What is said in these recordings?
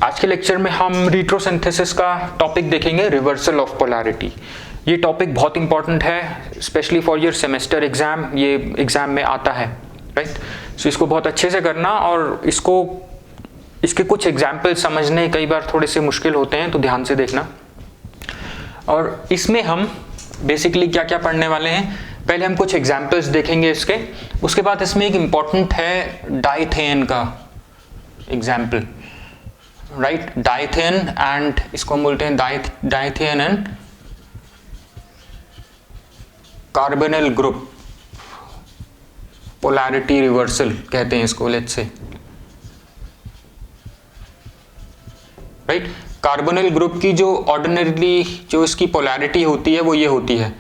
आज के लेक्चर में हम रिट्रोसिंथेसिस का टॉपिक देखेंगे, रिवर्सल ऑफ पोलैरिटी। ये टॉपिक बहुत इंपॉर्टेंट है, specially for your semester exam. ये एग्जाम में आता है, राइट। सो इसको बहुत अच्छे से करना, और इसके कुछ एग्जाम्पल समझने कई बार थोड़े से मुश्किल होते हैं, तो ध्यान से देखना। और इसमें हम बेसिकली क्या क्या पढ़ने वाले हैं, पहले हम कुछ एग्जाम्पल्स देखेंगे इसके, उसके बाद इसमें एक इम्पॉर्टेंट है डाइथेन का एग्जाम्पल, राइट। डाइथेन एंड इसको हम बोलते हैं Dithane and carbonyl group polarity reversal कहते हैं इसको, let's say, right. Carbonyl group की जो ऑर्डिनरीली जो इसकी पोलैरिटी होती है वो ये होती है,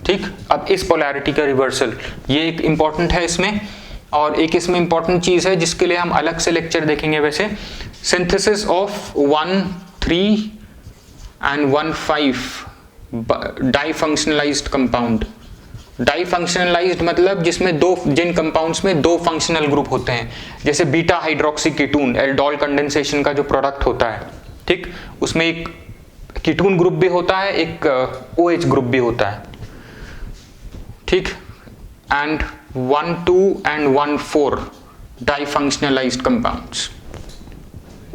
ठीक। अब इस पोलैरिटी का रिवर्सल ये एक इंपॉर्टेंट है इसमें। और एक इसमें इंपॉर्टेंट चीज है जिसके लिए हम अलग से लेक्चर देखेंगे। वैसे सिंथेसिस ऑफ 1,3 and 1,5 डाइफंक्शनलाइज्ड कंपाउंड। डाइफंक्शनलाइज्ड मतलब जिन कंपाउंड्स में दो फंक्शनल ग्रुप होते हैं, जैसे बीटा हाइड्रोक्सी कीटून, एल्डोल कंडेंसेशन का जो प्रोडक्ट होता है, ठीक। उसमें एक कीटून ग्रुप भी होता है, एक OH ग्रुप भी होता है, ठीक। एंड 1,2 and 1,4 डाइफंक्शनलाइज्ड कंपाउंड्स,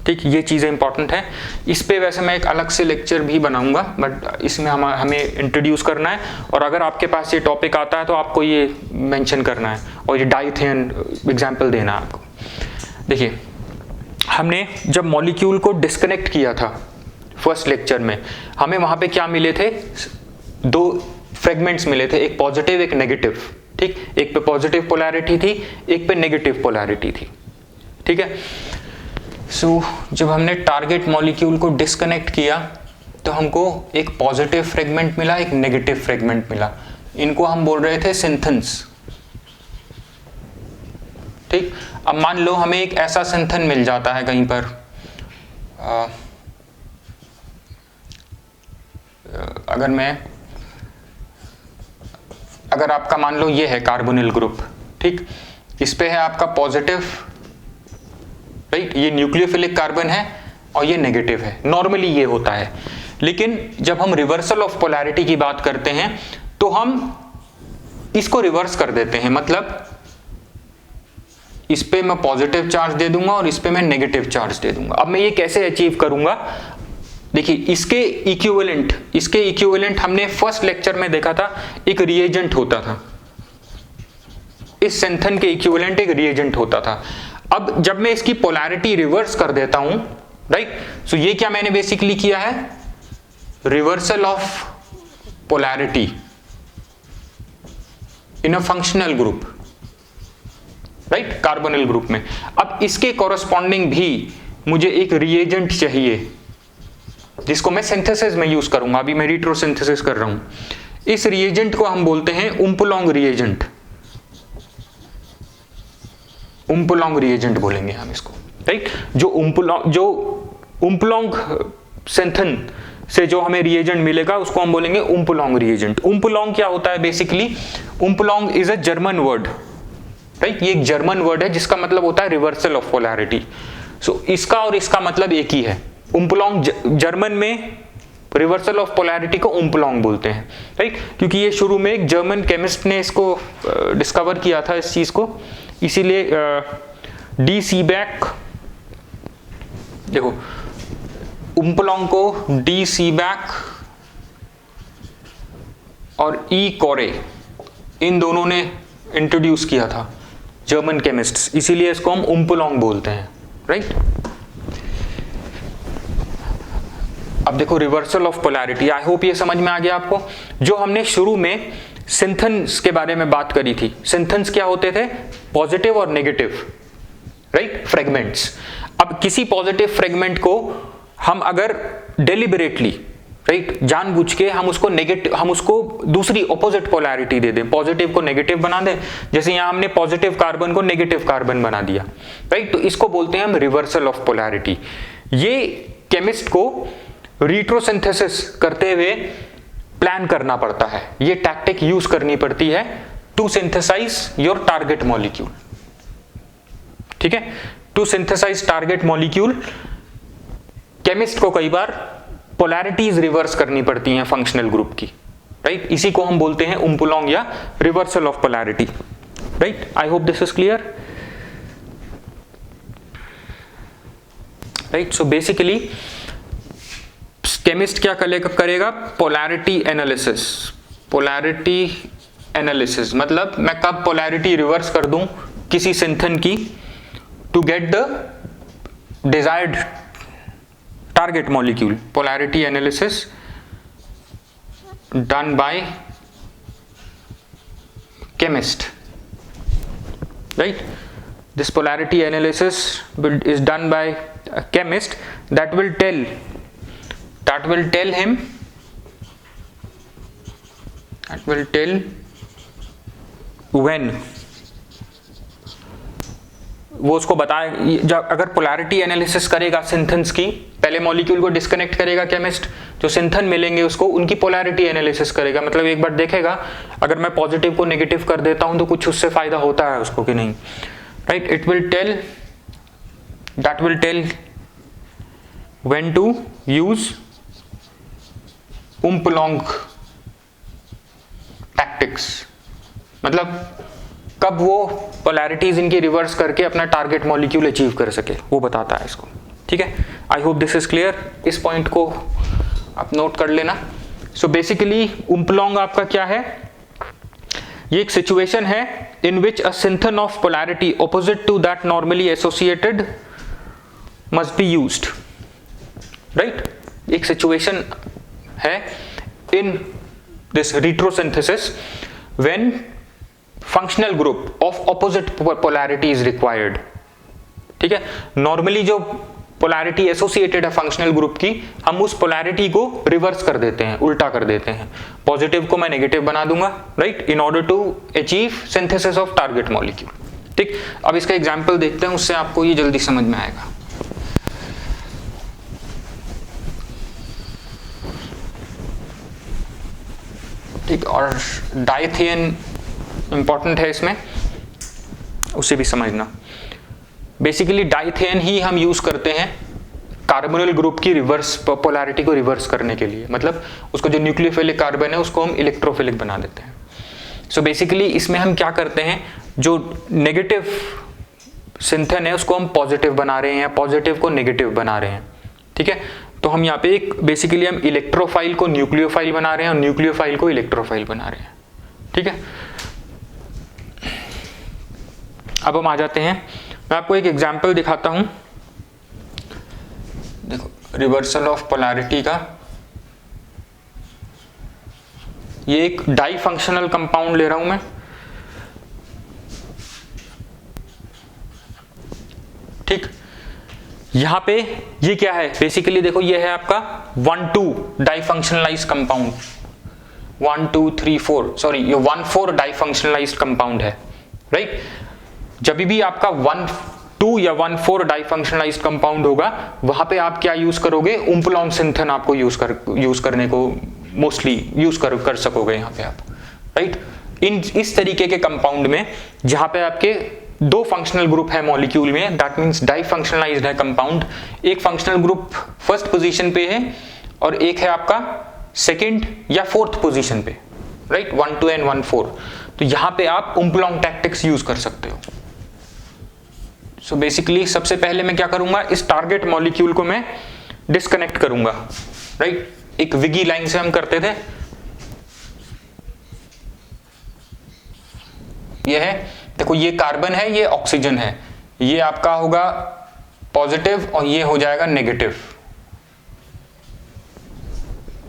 ठीक। ये चीजें इंपॉर्टेंट है। इस पे वैसे मैं एक अलग से लेक्चर भी बनाऊंगा, बट इसमें हमें इंट्रोड्यूस करना है। और अगर आपके पास ये टॉपिक आता है तो आपको ये मेंशन करना है और ये डाइथेन एग्जांपल देना है आपको। देखिए, हमने जब मॉलिक्यूल को डिस्कनेक्ट किया था फर्स्ट लेक्चर में, हमें वहां पे क्या मिले थे, दो फ्रेगमेंट्स मिले थे, एक पॉजिटिव एक नेगेटिव, ठीक। एक पे पॉजिटिव पोलैरिटी थी, एक पे नेगेटिव पोलैरिटी थी, ठीक है। सो जब हमने टारगेट मॉलिक्यूल को डिस्कनेक्ट किया तो हमको एक पॉजिटिव फ्रेगमेंट मिला, एक नेगेटिव फ्रेगमेंट मिला। इनको हम बोल रहे थे सिंथन्स, ठीक। अब मान लो हमें एक ऐसा सिंथन मिल जाता है कहीं पर, अगर आपका मान लो ये है कार्बोनिल ग्रुप, ठीक। इस पे है आपका पॉजिटिव, राइट। ये न्यूक्लियोफिलिक कार्बन है और ये नेगेटिव है। नॉर्मली ये होता है, लेकिन जब हम रिवर्सल ऑफ पोलैरिटी की बात करते हैं तो हम इसको रिवर्स कर देते हैं। मतलब इस पे मैं पॉजिटिव चार्ज दे दूंगा और इस पे मैं नेगेटिव चार्ज दे दूंगा। अब मैं ये कैसे अचीव करूंगा, देखिए, इसके इक्विवेलेंट हमने फर्स्ट लेक्चर में देखा था, एक रिएजेंट होता था। इस सिंथन के इक्विवेलेंट एक रिएजेंट होता था। अब जब मैं इसकी पोलैरिटी रिवर्स कर देता हूं, राइट, सो ये क्या मैंने बेसिकली किया है, reversal of polarity in a functional group, right, carbonyl group में। अब इसके कॉरस्पॉन्डिंग भी मुझे एक रिएजेंट चाहिए जिसको मैं सिंथेसिस में यूज करूंगा। अभी मैं रिट्रोसिंथेसिस कर रहा हूं। इस रिएजेंट को हम बोलते हैं उम्पुलोंग रिएजेंट। उम्पुलोंग रिएजेंट बोलेंगे हम इसको, राइट। जो उम्पुलोंग सिंथन से जो हमें रिएजेंट मिलेगा उसको हम बोलेंगे उम्पुलोंग रिएजेंट। उम्पुलोंग क्या होता है basically, umpolung is a German word, right. ये एक जर्मन वर्ड है जिसका मतलब होता है रिवर्सल ऑफ पोलैरिटी। सो इसका और इसका मतलब एक ही है। उम्पुलोंग जर्मन में रिवर्सल ऑफ पोलैरिटी को उम्पुलोंग बोलते हैं, राइट, क्योंकि ये शुरू में एक जर्मन केमिस्ट ने इसको डिस्कवर किया था, इस चीज को। इसीलिए डी सीबैक, देखो, उम्पुलोंग को डी सीबैक और ई कोरे, इन दोनों ने इंट्रोड्यूस किया था, जर्मन केमिस्ट्स। इसीलिए इसको हम उम्पुलोंग बोलते हैं, राइट। अब देखो, reversal of polarity, I hope ये समझ में आ गया आपको। जो हमने शुरू में सिंथन्स के बारे में बात करी थी, सिंथन्स क्या होते थे, पॉजिटिव और नेगेटिव, राइट, फ्रेगमेंट्स। अब किसी पॉजिटिव फ्रेगमेंट को हम अगर डेलिबरेटली, राइट, जानबूझ के हम उसको दूसरी ऑपोजिट पोलैरिटी दे दें, पॉजिटिव को नेगेटिव बना दें, जैसे यहां हमने पॉजिटिव कार्बन को नेगेटिव कार्बन बना दिया, राइट, तो इसको बोलते हैं हम रिवर्सल ऑफ पोलैरिटी। ये केमिस्ट को रिट्रोसिंथेसिस करते हुए प्लान करना पड़ता है, ये टैक्टिक यूज करनी पड़ती है to synthesise your target molecule. ठीक है। To synthesise target molecule chemist को कई बार पोलैरिटीज रिवर्स करनी पड़ती हैं फंक्शनल ग्रुप की, राइट। इसी को हम बोलते हैं उम्पुलोंग या reversal of polarity, right. I hope this is clear, right. So basically chemist क्या करेगा, पोलैरिटी एनालिसिस। पोलैरिटी एनालिसिस मतलब मैं कब पोलैरिटी रिवर्स कर दूं किसी सिंथन की to get the desired target molecule. Polarity analysis done by chemist, right. This polarity analysis is done by a chemist that will tell him, that will tell when, वो उसको बताए। जब अगर polarity analysis करेगा सिंथन्स की, पहले molecule को disconnect करेगा केमिस्ट, जो सिंथन मिलेंगे उसको उनकी पोलैरिटी एनालिसिस करेगा। मतलब एक बार देखेगा अगर मैं पॉजिटिव को नेगेटिव कर देता हूं तो कुछ उससे फायदा होता है उसको कि नहीं, right। It will tell, that will tell when to use Umpolong tactics, मतलब कब वो polarities इनकी रिवर्स करके अपना टारगेट मॉलिक्यूल अचीव कर सके, वो बताता है इसको, ठीक है। I hope this is clear, इस पॉइंट को आप नोट कर लेना। सो बेसिकली Umpolong आपका क्या है, ये एक सिचुएशन है in which a synthon of polarity opposite to that normally associated must be used, right। एक सिचुएशन है in this retrosynthesis when functional group of opposite polarity is required, ठीक है। नॉर्मली जो पोलैरिटी एसोसिएटेड है functional group की, हम उस polarity को रिवर्स कर देते हैं, उल्टा कर देते हैं। पॉजिटिव को मैं नेगेटिव बना दूंगा, right, in order to achieve synthesis of target molecule, ठीक। अब इसका एग्जांपल देखते हैं, उससे आपको ये जल्दी समझ में आएगा। ठीक, और डाइथियन इंपॉर्टेंट है इसमें, उसे भी समझना। बेसिकली डाइथियन ही हम यूज करते हैं कार्बोनिल ग्रुप की रिवर्स पोलैरिटी को रिवर्स करने के लिए, मतलब उसको जो न्यूक्लियोफिलिक कार्बन है उसको हम इलेक्ट्रोफिलिक बना देते हैं। सो बेसिकली इसमें हम क्या करते हैं, जो नेगेटिव सिंथन है उसको हम पॉजिटिव बना रहे हैं, पॉजिटिव को नेगेटिव बना रहे हैं, ठीक है। तो हम यहाँ पे एक बेसिकली हम इलेक्ट्रोफाइल को न्यूक्लियोफाइल बना रहे हैं और न्यूक्लियोफाइल को इलेक्ट्रोफाइल बना रहे हैं, ठीक है। अब हम आ जाते हैं, मैं आपको एक एग्जाम्पल दिखाता हूं। देखो रिवर्सल ऑफ पोलैरिटी का, ये एक डाई फंक्शनल कंपाउंड ले रहा हूं मैं, ठीक। यहां पे ये क्या है, बेसिकली देखो ये है आपका 1,2 डाई फंक्शनलाइज कंपाउंड, 1 2 3 4 सॉरी ये 1,4 डाई फंक्शनलाइज कंपाउंड है, राइट। जब भी आपका 1,2 या 1,4 डाई फंक्शनलाइज्ड कंपाउंड होगा, वहां पे आप क्या यूज करोगे, उम्पुलोंग सिंथन आपको यूज करने को मोस्टली यूज कर सकोगे यहाँ पे आप, राइट। इस तरीके के कंपाउंड में जहां पे आपके दो फंक्शनल ग्रुप है मॉलिक्यूल में, दैट मींस डाई फंक्शनलाइज्ड है कंपाउंड, एक फंक्शनल ग्रुप फर्स्ट पोजीशन पे है और एक है आपका सेकंड या फोर्थ पोजीशन पे, राइट, 1 2 एंड 1 4। तो यहां पे आप उम्पुलोंग टैक्टिक्स यूज कर सकते हो। सो बेसिकली सबसे पहले मैं क्या करूंगा, इस टारगेट मॉलिक्यूल को मैं डिस्कनेक्ट करूंगा, राइट। एक विगी लाइन से हम करते थे, ये है, देखो ये कार्बन है, ये ऑक्सीजन है, ये आपका होगा पॉजिटिव और ये हो जाएगा नेगेटिव,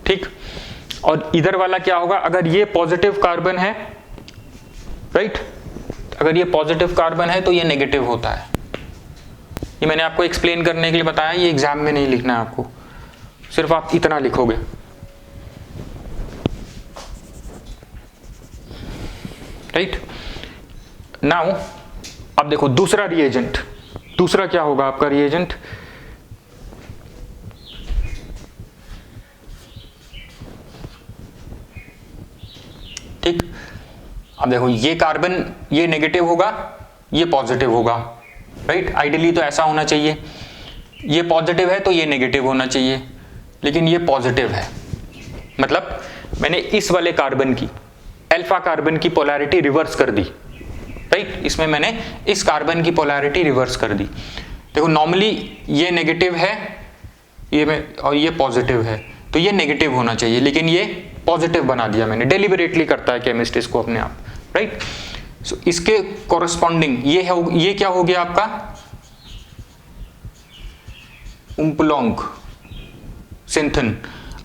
ठीक। और इधर वाला क्या होगा, अगर ये पॉजिटिव कार्बन है, राइट, अगर ये पॉजिटिव कार्बन है तो ये नेगेटिव होता है। ये मैंने आपको एक्सप्लेन करने के लिए बताया, ये एग्जाम में नहीं लिखना है आपको, सिर्फ आप इतना लिखोगे, राइट। नाउ अब देखो दूसरा रिएजेंट, दूसरा क्या होगा आपका रिएजेंट, ठीक। अब देखो ये कार्बन ये नेगेटिव होगा, ये पॉजिटिव होगा, राइट। आइडियली तो ऐसा होना चाहिए, ये पॉजिटिव है तो ये नेगेटिव होना चाहिए, लेकिन ये पॉजिटिव है, मतलब मैंने इस वाले कार्बन की, अल्फा कार्बन की पोलैरिटी रिवर्स कर दी, राइट। इसमें मैंने इस कार्बन की पोलैरिटी रिवर्स कर दी। देखो नॉर्मली ये नेगेटिव है, और ये पॉजिटिव है, तो ये नेगेटिव होना चाहिए, लेकिन ये पॉजिटिव बना दिया मैंने। डेलिबरेटली करता है केमिस्ट इसको अपने आप, राइट। सो इसके कॉरेस्पॉन्डिंग ये क्या हो गया आपका उम्पुलोंग सिंथन।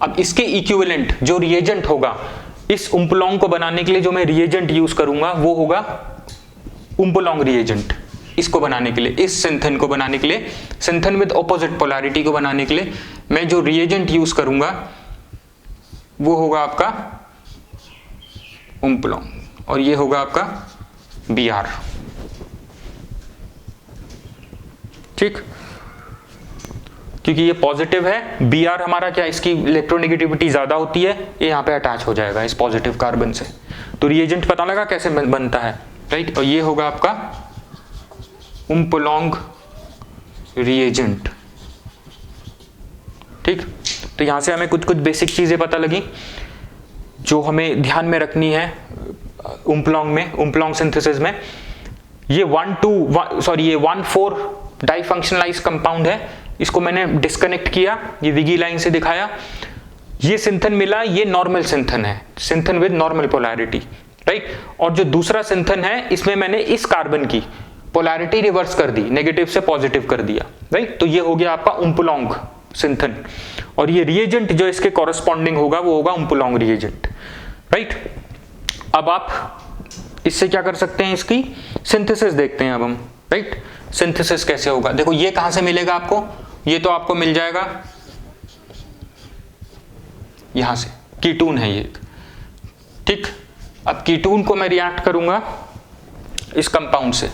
अब इसके इक्विवेलेंट जो रिएजेंट होगा, इस उम्पुलोंग को बनाने के लिए जो मैं रिएजेंट यूज करूंगा वो होगा उम्पुलोंग रिएजेंट। इसको बनाने के लिए, इस सिंथन को बनाने के लिए, सिंथन विद ऑपोजिट पोलैरिटी को बनाने के लिए मैं जो रिएजेंट यूज करूंगा वो होगा आपका उम्पुलोंग, और ये होगा आपका Br, ठीक। क्योंकि ये पॉजिटिव है, Br हमारा क्या, इसकी इलेक्ट्रोनेगेटिविटी ज्यादा होती है, ये यहाँ पे अटैच हो जाएगा इस पॉजिटिव कार्बन से। तो रिएजेंट पता लगा कैसे बनता है, राइट। और ये होगा आपका उम्पुलोंग रिएजेंट, ठीक। तो यहां से हमें कुछ कुछ बेसिक चीजें पता लगी जो हमें ध्यान में रखनी है उम्पुलोंग सिंथेसिस में। ये 1,4 डाइफंक्शनलाइज कंपाउंड है, इसको मैंने डिस्कनेक्ट किया, ये विगी लाइन से दिखाया। ये सिंथन मिला, ये नॉर्मल सिंथन है, Sinthan with normal polarity, right. और जो दूसरा सिंथन है, इसमें मैंने इस कार्बन की पोलैरिटी रिवर्स कर दी, नेगेटिव से पॉजिटिव कर दिया, राइट। तो ये हो गया आपका उम्पुलोंग सिंथन, और ये रिएजेंट जो इसके कॉरेस्पॉन्डिंग होगा वो होगा उम्पुलोंग रिएजेंट, राइट। अब आप इससे क्या कर सकते हैं, इसकी सिंथेसिस देखते हैं अब हम, राइट। सिंथेसिस कैसे होगा, देखो ये कहां से मिलेगा आपको, ये तो आपको मिल जाएगा यहां से, कीटून है ये, ठीक। अब कीटून को मैं रिएक्ट करूंगा इस कंपाउंड से,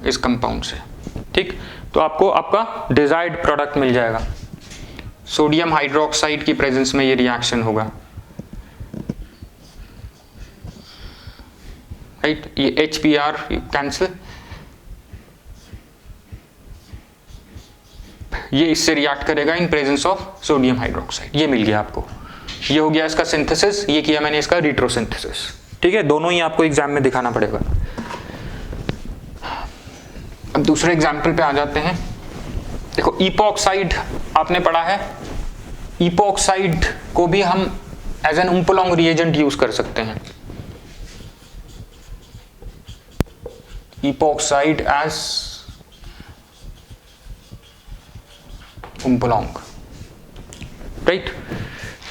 इस कंपाउंड से, ठीक। तो आपको आपका डिजायर्ड प्रोडक्ट मिल जाएगा। सोडियम हाइड्रोक्साइड की प्रेजेंस में ये रिएक्शन होगा, राइट। ये HBr कैंसिल, ये इससे रिएक्ट करेगा in presence of sodium hydroxide, ये मिल गया आपको। ये हो गया इसका सिंथेसिस, ये किया मैंने इसका रिट्रोसिंथेसिस, ठीक है। दोनों ही आपको एग्जाम में दिखाना पड़ेगा। अब दूसरे एग्जाम्पल पे आ जाते हैं। देखो इपोक्साइड आपने पढ़ा है, इपोक्साइड को भी हम as an umpolung reagent use कर सकते हैं। Epoxide as umpolung, right.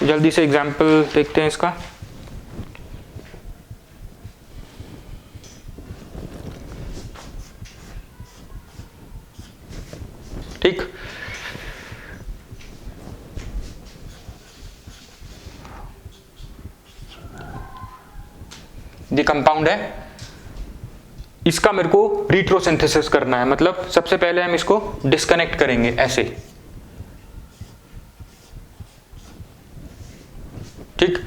जल्दी से एग्जाम्पल देखते हैं इसका। ठीक, ये कंपाउंड है, इसका मेरे को रिट्रोसिंथेसिस करना है। मतलब सबसे पहले हम इसको डिस्कनेक्ट करेंगे ऐसे, ठीक।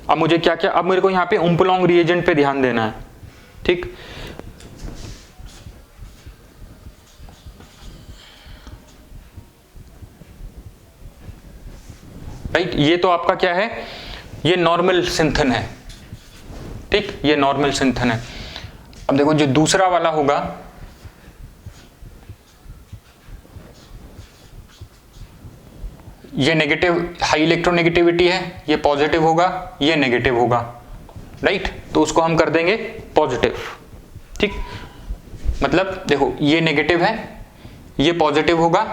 अब मुझे क्या क्या, अब मेरे को यहां पे उम्पुलोंग रिएजेंट पे ध्यान देना है, ठीक। राइट, ये तो आपका क्या है, ये नॉर्मल सिंथन है, ठीक, ये नॉर्मल सिंथन है। अब देखो जो दूसरा वाला होगा, ये नेगेटिव, हाई इलेक्ट्रोनेगेटिविटी है, ये पॉजिटिव होगा, ये नेगेटिव होगा, राइट। तो उसको हम कर देंगे पॉजिटिव, ठीक। मतलब देखो ये नेगेटिव है, ये पॉजिटिव होगा,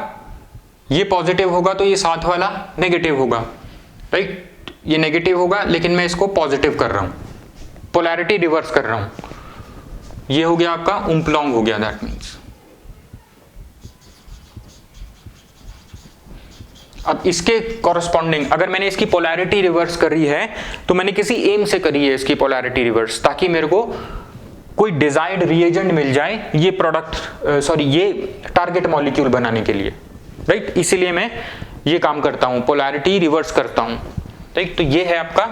ये पॉजिटिव होगा तो ये साथ वाला नेगेटिव होगा, राइट। ये नेगेटिव होगा लेकिन मैं इसको पॉजिटिव कर रहा हूं, पोलैरिटी रिवर्स कर रहा हूं। ये हो गया आपका उम्पुलोंग हो गया, दैट मीन्स। अब इसके कॉरेस्पॉन्डिंग अगर मैंने इसकी पोलैरिटी रिवर्स करी है तो मैंने किसी एम से करी है इसकी पोलैरिटी रिवर्स, ताकि मेरे को कोई डिजायर्ड रिएजेंट मिल जाए ये प्रोडक्ट ये टारगेट मॉलिक्यूल बनाने के लिए, राइट। इसीलिए मैं ये काम करता हूं, पोलैरिटी रिवर्स करता हूं, राइट। तो ये है आपका,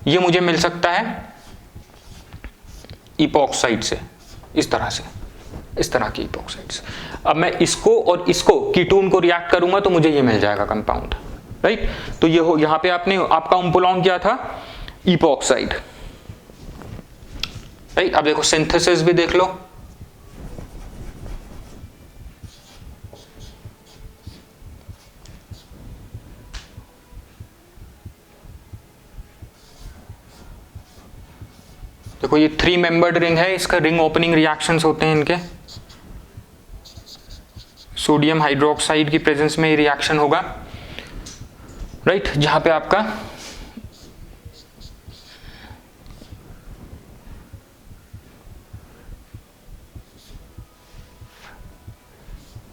ये मुझे मिल सकता है इपॉक्साइड से, इस तरह की इपॉक्साइड से। अब मैं इसको और इसको कीटोन को रिएक्ट करूंगा तो मुझे ये मिल जाएगा कंपाउंड, राइट। तो ये हो, यहां पे आपका उम्पुलॉन्ग क्या था, इपॉक्साइड, राइट। अब देखो सिंथेसिस भी देख लो, देखो ये 3 मेंबर्ड रिंग है, इसका रिंग ओपनिंग रिएक्शंस होते हैं इनके, सोडियम हाइड्रोक्साइड की प्रेजेंस में ये रिएक्शन होगा, राइट। जहां पे आपका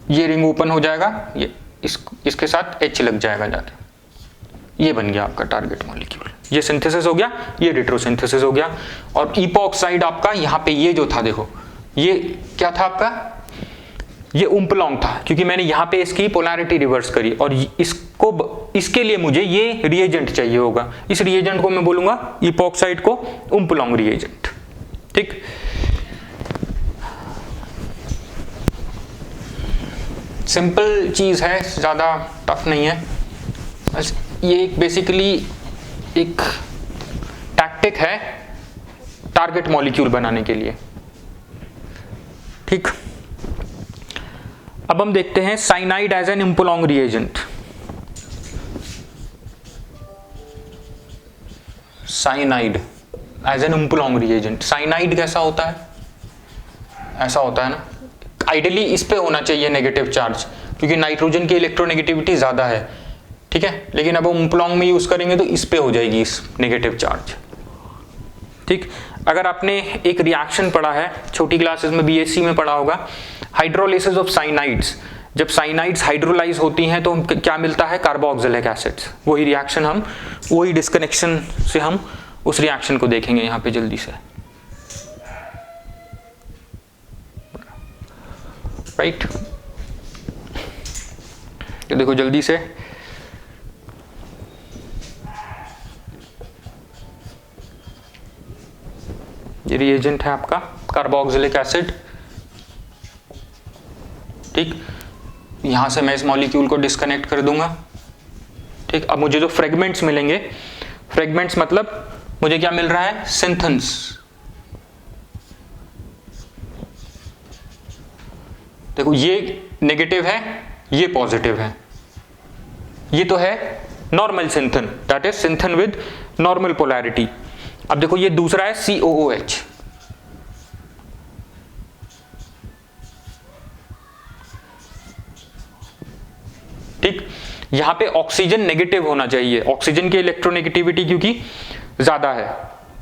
ये रिंग ओपन हो जाएगा, ये इसके साथ H लग जाएगा जाके, ये बन गया आपका टारगेट मॉलिक्यूल। ये सिंथेसिस हो गया, ये रेट्रोसिंथेसिस हो गया। और इपॉक्साइड आपका यहाँ पे ये जो था, देखो ये क्या था आपका, ये उम्पुलॉन्ग था, क्योंकि मैंने यहाँ पे इसकी पोलैरिटी रिवर्स करी और इसके लिए मुझे ये रिएजेंट चाहिए होगा। इस रिएजेंट को मैं बोलूंगा इपॉक्साइड को उम्पुलॉन्ग रिएजेंट, ठीक। सिंपल चीज है, ज्यादा टफ नहीं है, बस ये एक बेसिकली एक टैक्टिक है टारगेट मॉलिक्यूल बनाने के लिए, ठीक। अब हम देखते हैं cyanide as an umpolung reagent. Cyanide as an umpolung reagent, cyanide कैसा होता है, ऐसा होता है ना, आइडियली इस पे होना चाहिए नेगेटिव चार्ज, क्योंकि नाइट्रोजन की इलेक्ट्रोनेगेटिविटी ज्यादा है, ठीक है। लेकिन अब हम उम्पुलॉन्ग में यूज करेंगे तो इस पे हो जाएगी इस नेगेटिव चार्ज, ठीक। अगर आपने एक रिएक्शन पढ़ा है छोटी क्लासेस में, बीएससी में पढ़ा होगा, हाइड्रोलिसिस ऑफ साइनाइड्स। जब साइनाइड्स हाइड्रोलाइज होती हैं तो क्या मिलता है, कार्बोक्सिलिक एसिड्स। वही रिएक्शन हम, वही डिस्कनेक्शन से हम उस रिएक्शन को देखेंगे यहाँ पे जल्दी से, राइट। तो देखो जल्दी से, ये रिएजेंट है आपका कार्बोक्सिलिक एसिड, ठीक। यहां से मैं इस मॉलिक्यूल को डिस्कनेक्ट कर दूंगा, ठीक। अब मुझे जो फ्रेगमेंट्स मिलेंगे, फ्रेगमेंट्स मतलब मुझे क्या मिल रहा है, सिंथेंस, देखो ये नेगेटिव है, ये पॉजिटिव है, ये तो है normal synthon, that is synthon with normal polarity. अब देखो ये दूसरा है COOH, ठीक। यहां पे ऑक्सीजन नेगेटिव होना चाहिए, ऑक्सीजन की इलेक्ट्रोनेगेटिविटी क्योंकि ज्यादा है,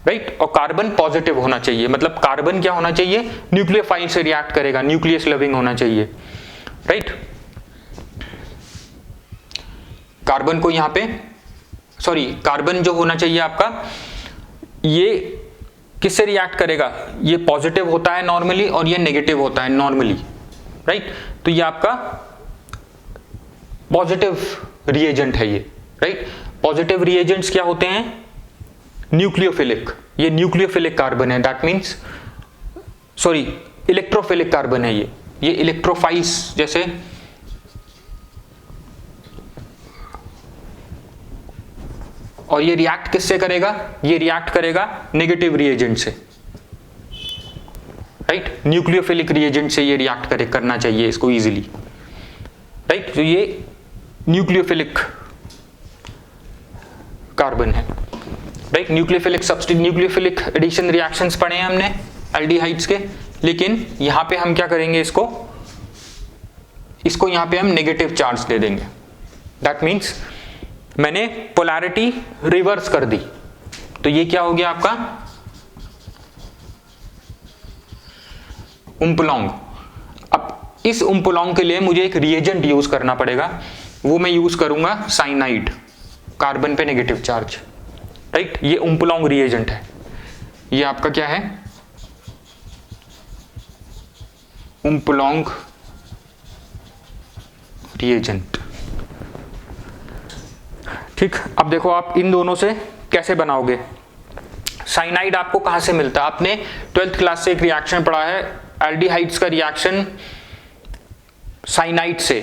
राइट। और कार्बन पॉजिटिव होना चाहिए, मतलब कार्बन क्या होना चाहिए, न्यूक्लियोफाइल से रिएक्ट करेगा, न्यूक्लियस लविंग होना चाहिए, राइट। कार्बन को यहां पे, सॉरी, कार्बन जो होना चाहिए आपका, ये किससे रिएक्ट करेगा, ये पॉजिटिव होता है नॉर्मली और ये नेगेटिव होता है नॉर्मली, राइट। तो ये आपका पॉजिटिव रिएजेंट है ये, राइट। पॉजिटिव रिएजेंट्स क्या होते हैं, न्यूक्लियोफिलिक, ये न्यूक्लियोफिलिक कार्बन है, that means, sorry, electrophilic carbon है ये इलेक्ट्रोफाइल्स जैसे, और ये रिएक्ट किससे करेगा, ये रिएक्ट करेगा नेगेटिव रिएजेंट से, राइट। न्यूक्लियोफिलिक रिएजेंट से ये रिएक्ट करना चाहिए इसको इजीली, राइट। तो ये न्यूक्लियोफिलिक कार्बन है, राइट। न्यूक्लियोफिलिक एडिशन रिएक्शंस पढ़े हैं हमने एल्डिहाइड्स के, लेकिन यहां पे हम क्या करेंगे, इसको यहां पे हम नेगेटिव चार्ज दे देंगे, दैट मींस मैंने पोलैरिटी रिवर्स कर दी, तो ये क्या हो गया आपका उम्पुलॉन्ग। अब इस उम्पुलॉन्ग के लिए मुझे एक रिएजेंट यूज करना पड़ेगा, वो मैं यूज करूंगा साइनाइड, कार्बन पे नेगेटिव चार्ज, राइट। ये उम्पुलॉन्ग रिएजेंट है, ये आपका क्या है, उम्पुलॉन्ग रिएजेंट, ठीक। अब देखो आप इन दोनों से कैसे बनाओगे, साइनाइड आपको कहां से मिलता है? आपने 12th क्लास से एक रिएक्शन पढ़ा है, एल्डिहाइड्स का रिएक्शन साइनाइड से,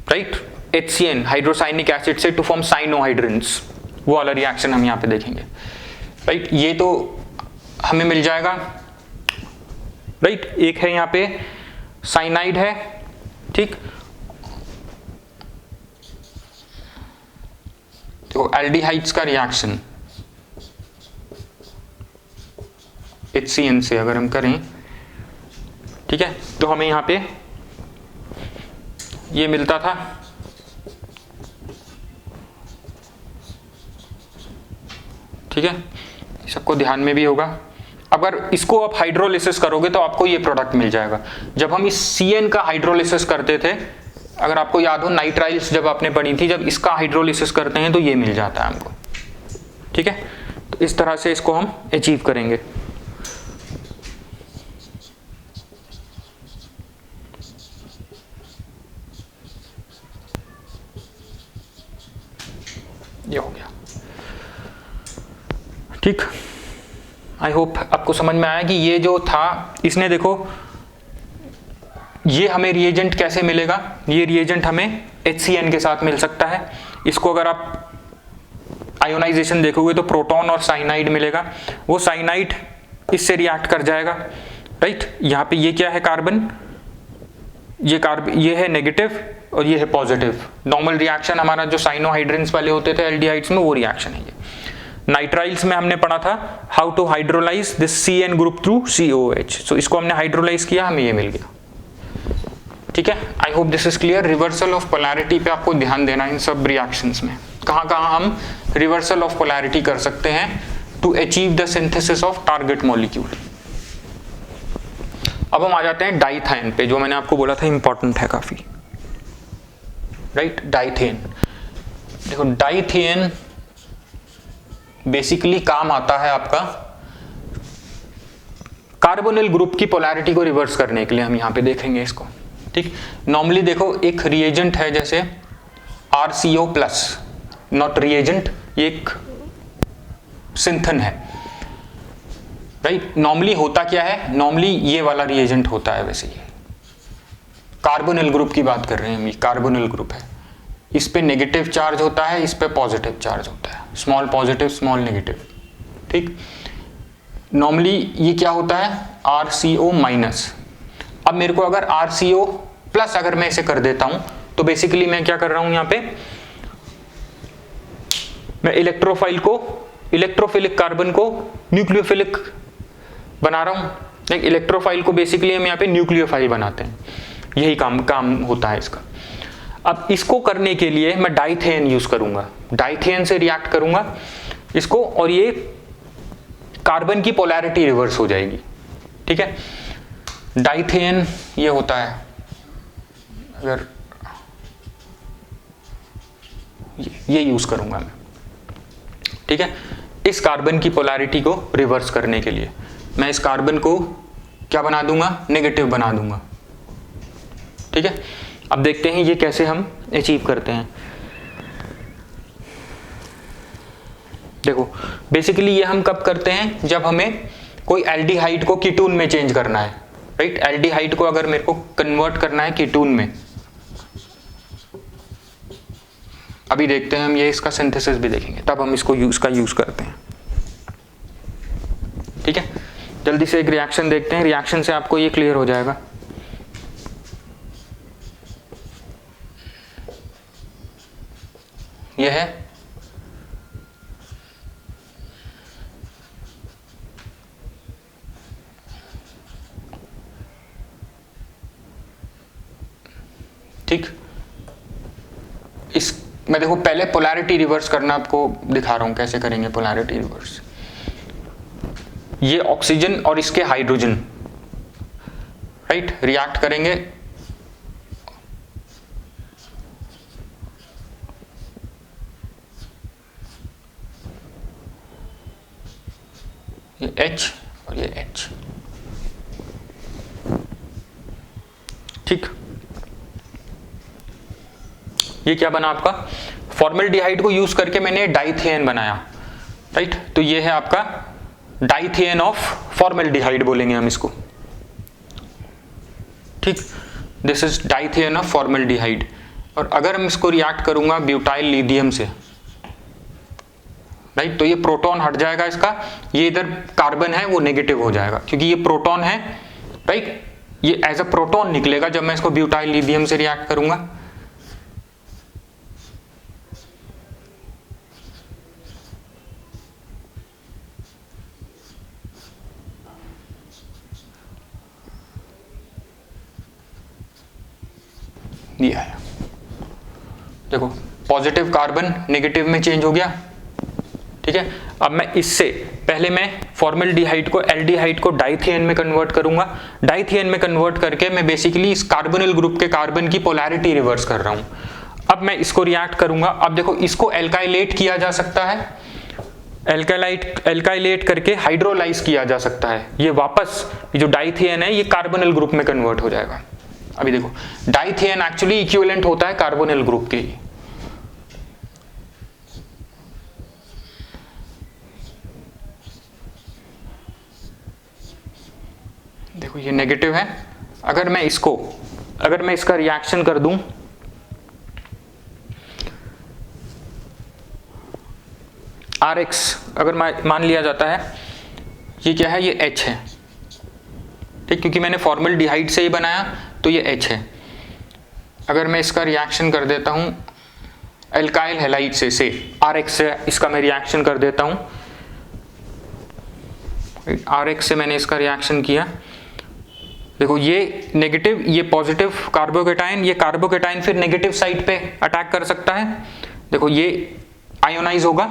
राइट, HCN हाइड्रोसाइनिक एसिड से टू फॉर्म साइनोहाइड्रिन्स, वो वाला रिएक्शन हम यहां पे देखेंगे, राइट। ये तो हमें मिल जाएगा, राइट। एक है यहां पे साइनाइड है, ठीक। तो एल्डिहाइड्स का रिएक्शन HCN से अगर हम करें, ठीक है, तो हमें यहां पे ये मिलता था, ठीक है, सबको ध्यान में भी होगा। अगर इसको आप हाइड्रोलिसिस करोगे तो आपको ये प्रोडक्ट मिल जाएगा। जब हम इस CN का हाइड्रोलिसिस करते थे, अगर आपको याद हो नाइट्राइल्स जब आपने पढ़ी थी, जब इसका हाइड्रोलिसिस करते हैं तो ये मिल जाता है हमको, ठीक है। तो इस तरह से इसको हम अचीव करेंगे। ये हो गया, ठीक। आई होप आपको समझ में आया कि ये जो था, इसने देखो ये हमें रिएजेंट कैसे मिलेगा। ये रिएजेंट हमें HCN के साथ मिल सकता है। इसको अगर आप आयोनाइजेशन देखोगे तो प्रोटॉन और साइनाइड मिलेगा, वो साइनाइड इससे रिएक्ट कर जाएगा, राइट। यहाँ पे ये क्या है, कार्बन, ये है नेगेटिव और ये है पॉजिटिव। नॉर्मल रिएक्शन हमारा जो साइनोहाइड्रिन्स वाले होते थे एल्डिहाइड्स में, वो रिएक्शन है ये। नाइट्राइल्स में हमने पढ़ा था how to hydrolyse this CN group through COH। So इसको हमने हाइड्रोलाइज किया, हमें ये मिल गया, ठीक है। I hope this is clear. Reversal of polarity पे आपको ध्यान देना इन सब रिएक्शंस में, कहां कहां हम रिवर्सल ऑफ पोलैरिटी कर सकते हैं to achieve the synthesis of target molecule. अब हम आ जाते हैं डाइथेन पे, जो मैंने आपको बोला था इंपॉर्टेंट है काफी, राइट। डाइथेन, देखो डाइथेन बेसिकली काम आता है आपका कार्बोनिल ग्रुप की पोलैरिटी को रिवर्स करने के लिए। हम यहां पे देखेंगे इसको, ठीक। नॉर्मली देखो एक रिएजेंट है जैसे RCO प्लस, नॉट रिएजेंट, ये एक सिंथन है, राइट। नॉर्मली होता क्या है, नॉर्मली ये वाला रिएजेंट होता है। वैसे ये कार्बोनिल ग्रुप की बात कर रहे हैं हम, ये कार्बोनिल ग्रुप है, इस पे नेगेटिव चार्ज होता है, इस पे पॉजिटिव चार्ज होता है, स्मॉल पॉजिटिव स्मॉल नेगेटिव, ठीक। नॉर्मली ये क्या होता है, RCO माइनस। अब मेरे को अगर RCO प्लस अगर मैं इसे कर देता हूं तो बेसिकली मैं क्या कर रहा हूं, यहां पे मैं इलेक्ट्रोफिलिक कार्बन को न्यूक्लियोफिलिक बना रहा हूं। एक इलेक्ट्रोफाइल को बेसिकली हम यहां पे न्यूक्लियोफाइल बनाते हैं, यही काम होता है इसका। अब इसको करने के लिए मैं डाइथेन यूज करूंगा, डाइथेन से रिएक्ट करूंगा इसको, और ये कार्बन की पोलैरिटी रिवर्स हो जाएगी, ठीक है। डाइथेन ये होता है, अगर ये यूज करूंगा मैं, ठीक है। इस कार्बन की पोलैरिटी को रिवर्स करने के लिए मैं इस कार्बन को क्या बना दूंगा, नेगेटिव बना दूंगा, ठीक है। अब देखते हैं ये कैसे हम अचीव करते हैं। देखो बेसिकली ये हम कब करते हैं, जब हमें कोई एल्डिहाइड को कीटोन में चेंज करना है, राइट। एल्डिहाइड को अगर मेरे को कन्वर्ट करना है कीटोन में, अभी देखते हैं हम, ये इसका सिंथेसिस भी देखेंगे, तब हम इसको इसका यूज करते हैं, ठीक है। जल्दी से एक रिएक्शन देखते हैं, रिएक्शन से आपको ये क्लियर हो जाएगा। ये है ठीक। इस मैं देखो पहले पोलैरिटी रिवर्स करना आपको दिखा रहा हूं, कैसे करेंगे पोलैरिटी रिवर्स। ये ऑक्सीजन और इसके हाइड्रोजन, राइट, रिएक्ट करेंगे, ये H और ये H, ठीक। ये क्या बना आपका, फॉर्मल्डिहाइड को यूज करके मैंने डाइथेन बनाया, राइट। तो ये है आपका डाइथियन ऑफ फॉर्मेल्डिहाइड बोलेंगे हम इसको, ठीक, दिस इज डाइथियन ऑफ फॉर्मेल्डिहाइड। और अगर हम इसको रिएक्ट करूंगा ब्यूटाइल लिथियम से, राइट, तो ये प्रोटॉन हट जाएगा इसका, ये इधर कार्बन है वो नेगेटिव हो जाएगा क्योंकि ये प्रोटॉन है, राइट, ये एज अ प्रोटॉन निकलेगा जब मैं इसको ब्यूटाइल लिथियम से रिएक्ट करूंगा। दिया है, देखो पॉजिटिव कार्बन नेगेटिव में चेंज हो गया, ठीक है। अब मैं इससे पहले मैं फॉर्मेल्डिहाइड को एल्डिहाइड को डाइथियन में कन्वर्ट करूंगा। डाइथियन में कन्वर्ट करके मैं बेसिकली इस कार्बोनिल ग्रुप के कार्बन की पोलैरिटी रिवर्स कर रहा हूं। अब मैं इसको रिएक्ट करूंगा। अब देखो इसको एल्काइलेट किया जा सकता है, एल्काइलेट करके हाइड्रोलाइज किया जा सकता है, ये वापस जो डाइथियन है ये कार्बोनिल ग्रुप में कन्वर्ट हो जाएगा। अभी देखो डाइथियन एक्चुअली इक्विवेलेंट होता है कार्बोनिल ग्रुप के, देखो ये नेगेटिव है। अगर मैं इसका रिएक्शन कर दूं RX, अगर मान लिया जाता है ये क्या है, ये H है, ठीक, क्योंकि मैंने फॉर्मेल्डिहाइड से ही बनाया तो ये H है। अगर मैं इसका रिएक्शन कर देता हूं एल्काइल हैलाइड से RX से इसका मैं रिएक्शन कर देता हूं, RX से मैंने इसका रिएक्शन किया, देखो ये नेगेटिव ये पॉजिटिव कार्बोकेटाइन, ये कार्बोकेटाइन फिर नेगेटिव साइड पे अटैक कर सकता है, देखो ये आयोनाइज होगा,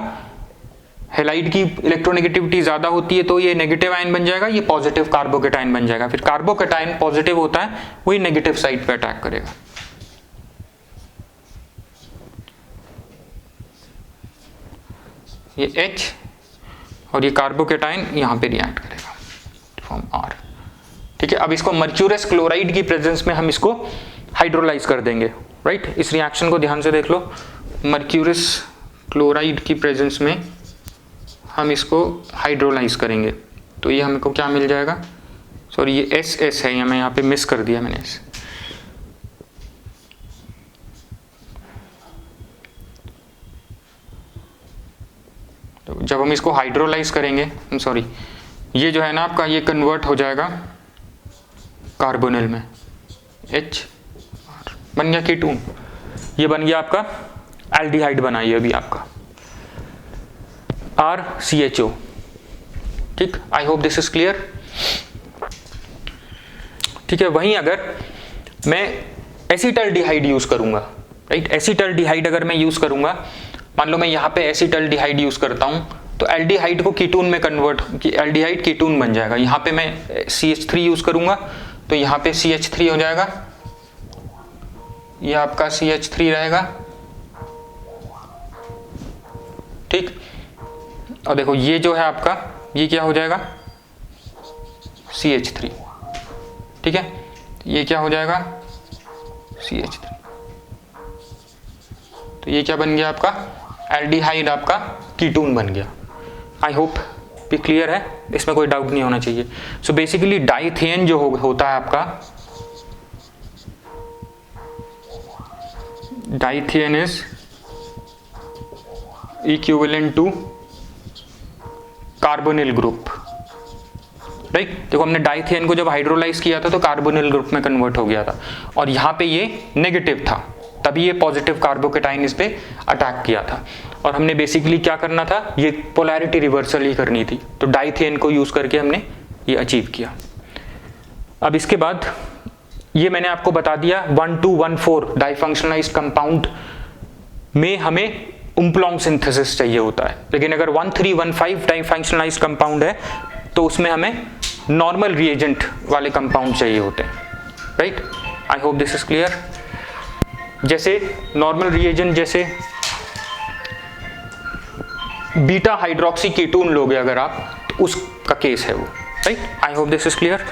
हैलाइड की इलेक्ट्रोनेगेटिविटी ज्यादा होती है तो ये नेगेटिव आयन बन जाएगा, ये पॉजिटिव कार्बोकेटाइन बन जाएगा, फिर कार्बोकेटाइन पॉजिटिव होता है वही नेगेटिव साइड पे अटैक करेगा। ये H और ये कार्बोकेटाइन यहां पे रिएक्ट करेगा फॉर्म R, ठीक है। अब इसको मर्क्यूरस क्लोराइड की प्रेजेंस में हम इसको हाइड्रोलाइज कर देंगे, राइट। इस रिएक्शन को ध्यान से देख लो, मर्क्यूरस क्लोराइड की प्रेजेंस में हम इसको हाइड्रोलाइज करेंगे तो ये हमको क्या मिल जाएगा, सॉरी ये SS है, मैं यहाँ पे मिस कर दिया मैंने इसे, तो जब हम इसको हाइड्रोलाइज करेंगे, सॉरी ये जो है ना आपका ये कन्वर्ट हो जाएगा कार्बोनिल में, H बन गया कीटोन, ये बन गया आपका एल्डिहाइड बना, ये अभी आपका RCHO, ठीक। I hope this is clear, ठीक है। वहीं अगर मैं एसिटल्डिहाइड यूज करूंगा, राइट, एसिटल्डिहाइड अगर मैं यूज करूंगा, मान लो मैं यहाँ पे एसिटल्डिहाइड यूज करता हूं तो एल्डिहाइड को कीटोन में कन्वर्ट, एल्डिहाइड कीटोन बन जाएगा। यहाँ पे मैं CH3 यूज करूंगा तो यहाँ पे CH3 हो जाएगा, ये आपका CH3 रहेगा, ठीक। और देखो ये जो है आपका ये क्या हो जाएगा CH3, ठीक है, ये क्या हो जाएगा CH3, तो ये क्या बन गया आपका एल्डिहाइड, आपका कीटोन बन गया। आई होप भी क्लियर है, इसमें कोई डाउट नहीं होना चाहिए। सो बेसिकली डाइथियन जो होता है आपका, dithiane is equivalent to carbonyl group, right. देखो हमने डाइथियन को जब हाइड्रोलाइज किया था तो कार्बोनिल ग्रुप में कन्वर्ट हो गया था और यहाँ पे ये नेगेटिव था, तभी ये पॉजिटिव कार्बोकेटाइन इस पे अटैक किया था और हमने बेसिकली क्या करना था, ये पोलैरिटी रिवर्सल ही करनी थी, तो डाइथियन को यूज करके हमने ये अचीव किया। अब इसके बाद ये मैंने आपको बता दिया 1214 डाइफंक्शनलाइज्ड कंपाउंड में हमें उम्प्लॉन्ग सिंथेसिस चाहिए होता है, लेकिन अगर 1315 डाइफंक्शनलाइज्ड कंपाउंड है तो उसमें हमें नॉर्मल रिएजेंट वाले कंपाउंड चाहिए होते हैं, right. I hope this is clear. जैसे नॉर्मल रिएजेंट जैसे बीटा हाइड्रोक्सी कीटोन लोगे अगर आप, तो उसका केस है वो, right. I hope this is clear.